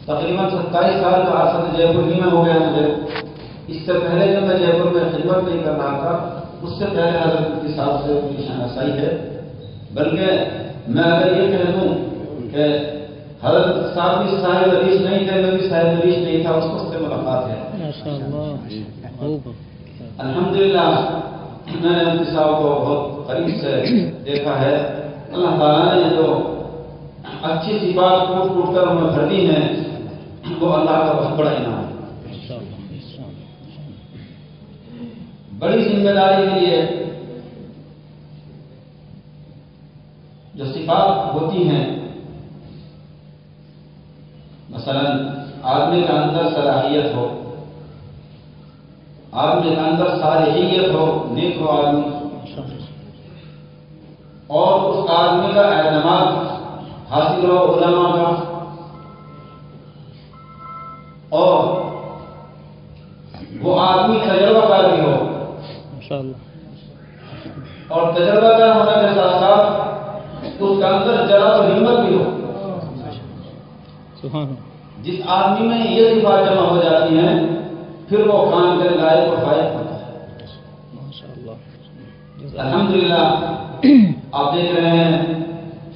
تقریباً 27 سال کا عرصہ جے پور ہی میں ہو گیا مجھے. اس سے پہلے جب میں جے پور میں خدمت نہیں کر رہا تھا اس سے پہلے حضرت مفتی صاحب سے میری شناسائی ہے. بلکہ میں اگر یہ کہہ دوں کہ حضرت صاحب بھی صاحب حدیث نہیں تھے، میں بھی صاحب حدیث نہیں تھا، اس وقت سے ملاقات ہے. الحمدللہ میں نے مفتی صاحب کو بہت قریب سے دیکھا ہے. اللہ تعالیٰ نے جو اچھی سی بات ٹوٹ ٹوٹ کر ہمیں بھر دی ہے وہ اللہ کا بہت بڑا انعام ہے. بڑی ذمہ داری کے لیے جو صفات ہوتی ہیں، مثلا آدمی کا اندر صلاحیت ہو، آدمی کا اندر صالحیت ہو، نیک ہو آدمی، اور اس آدمی کا اعتماد حاصل ہو علماء کا، اور وہ آدمی تجربہ کار بھی ہو، اور تجربہ کار ہونے کے ساتھ ساتھ اس کا اندر ذرا تو ہمت بھی ہو. جس آدمی میں یہ صفات جمع ہو جاتی ہیں پھر وہ کام کے لائق اور فائق ہوتا ہے. الحمدللہ آپ دیکھ رہے ہیں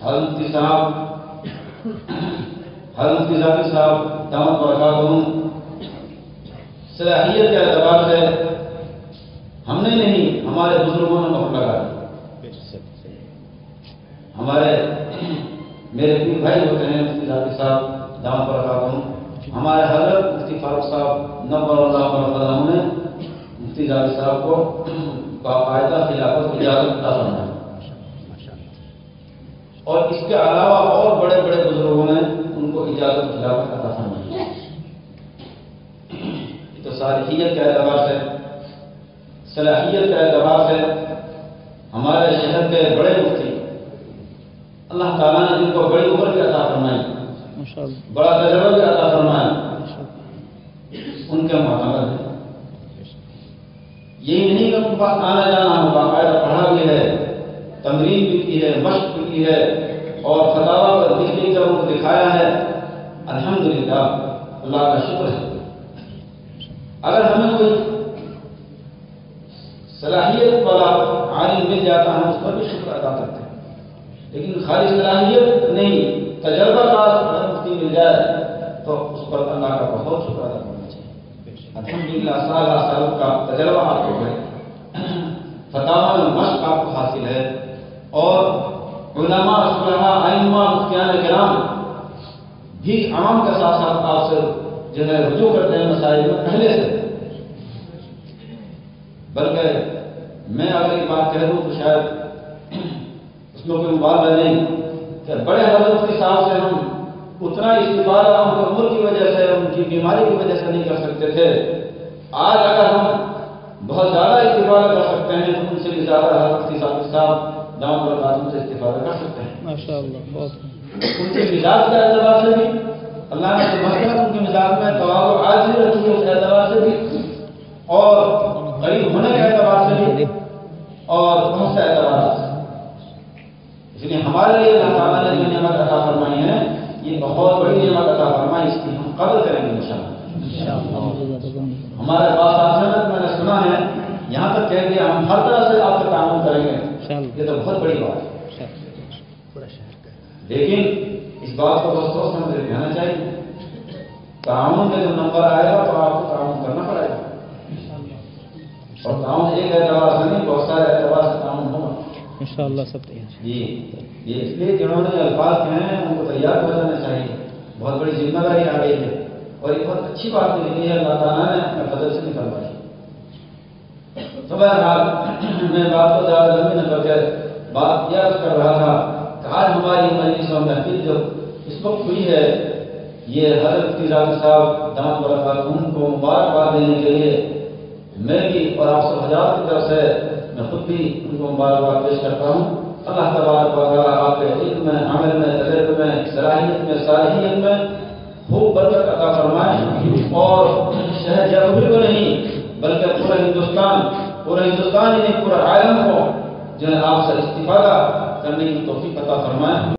حضرت مفتی صاحب، حضرت مفتی ذاکر صاحب دامت برکاتہم صلاحیت کے اعتبار سے ہم نے نہیں، ہمارے بزرگوں نے وقت لگا دیا. ہمارے میرے پیر بھائی ہوتے ہیں مفتی ذاکر صاحب دامت برکاتہم، ہمارے حضرت مفتی فاروق صاحب نور اللہ برکاتہم نے مفتی ذاکر صاحب کو باقاعدہ خلافت کی اجازت عطا فرمائی، اور اس کے علاوہ اور بڑے بڑے بزرگوں نے ان کو اجازت خلافت عطا فرمائی. تو صالحیت کے اعتبار سے، صلاحیت کے اعتبار سے ہمارے شہر کے بڑے مفتی اللہ تعالیٰ نے جن کو بڑی عمر بھی عطا فرمائی، بڑا تجربہ بھی عطا فرمایا، ان کے معتمد ہیں. یہی نہیں کہ ان کے پاس آنا جانا ہو، باقاعدہ پڑھا بھی ہے، تمرین بھی کی ہے، مشق بھی کی ہے، اور فتاوا پر لکھ کر ان کو دکھایا ہے. الحمدللہ اللہ کا شکر ہے. اگر ہمیں کوئی صلاحیت والا عالم مل جاتا ہے اس پر بھی شکر ادا کرتے ہیں، لیکن خالی صلاحیت نہیں، تجربہ کار مفتی مل جائے تو اس پر اللہ کا بہت شکر ادا کرنا چاہیے. الحمدللہ سالہ سال کا تجربہ آپ کو ہے، فتاوا میں مشق آپ کو حاصل ہے، اور علماء صلحاء ائمہ مفتیان کرام بھی عوام کے ساتھ ساتھ آپ سے جو ہے رجوع کرتے ہیں مسائل میں پہلے سے. بلکہ میں اگر یہ بات کہہ دوں تو شاید اس میں کوئی مبالغہ نہیں کہ بڑے حضرت کے صاحب سے ہم اتنا استفادہ ان کی عمر کی وجہ سے، ان کی بیماری کی وجہ سے نہیں کر سکتے تھے. آج اگر ہم بہت زیادہ استفادہ کر سکتے ہیں تو ان سے بھی زیادہ حضرت کے صاحب دامت برکاتہم سے استفادہ کر سکتے ہیں. ماشاءاللہ ان کے مزاج کے اعتبار سے بھی اللہ نے محبت ان کے مزاج میں تواضع عاجزی رکھی ہے، اس اعتبار سے بھی، اور قریب ہونے کے اعتبار سے بھی، اور بہت سے اعتبارات سے. اس لیے ہمارے لیے اللہ تعالیٰ نے جو نعمت عطا فرمائی ہے یہ بہت بڑی نعمت عطا فرمائی، اس کی ہم قدر کریں گے انشاءاللہ. ہمارے پاس آخرت میں نے سنا ہے یہاں تک کہہ دیا ہم ہر طرح سے آپ سے تعاون کریں گے، یہ تو بہت بڑی بات ہے. لیکن اس بات کو بہت سوچ سمجھ کے کہنا چاہیے، تعاون کا جو نمبر آئے گا تو آپ کو تعاون کرنا پڑے گا، اور تعاون ایک اعتبار سے نہیں بہت سارے اعتبار سے تعاون ہوگا انشاءاللہ. سب جی یہ اس لیے جنہوں نے الفاظ کہے ہیں ان کو تیار ہو جانا چاہیے. بہت بڑی ذمہ داری آ گئی ہے، اور یہ بہت اچھی بات نکلی ہے، اللہ تعالیٰ نے اپنے فضل سے نکلوائی. تو بہرحال میں بات کو زیادہ لمبی نہ کر کے بات یہ کر رہا تھا کہ آج ہماری مجلس و محفل جو اس وقت ہوئی ہے یہ حضرت مفتی ذاکر صاحب دامت برکاتہم کو مبارکباد دینے کے لیے میں بھی اور آپ سب حضرات کی طرف سے میں خود بھی ان کو مبارکباد پیش کرتا ہوں. اللہ تبارک و تعالیٰ آپ کے علم میں، عمل میں، تجربے میں، صلاحیت میں، صالحیت میں خوب برکت عطا فرمائے، اور شہر جے پور کو نہیں بلکہ پورا ہندوستان ہی نہیں پورا عالم کو جو ہے آپ سے استفادہ کرنے کی توفیق عطا فرمائے.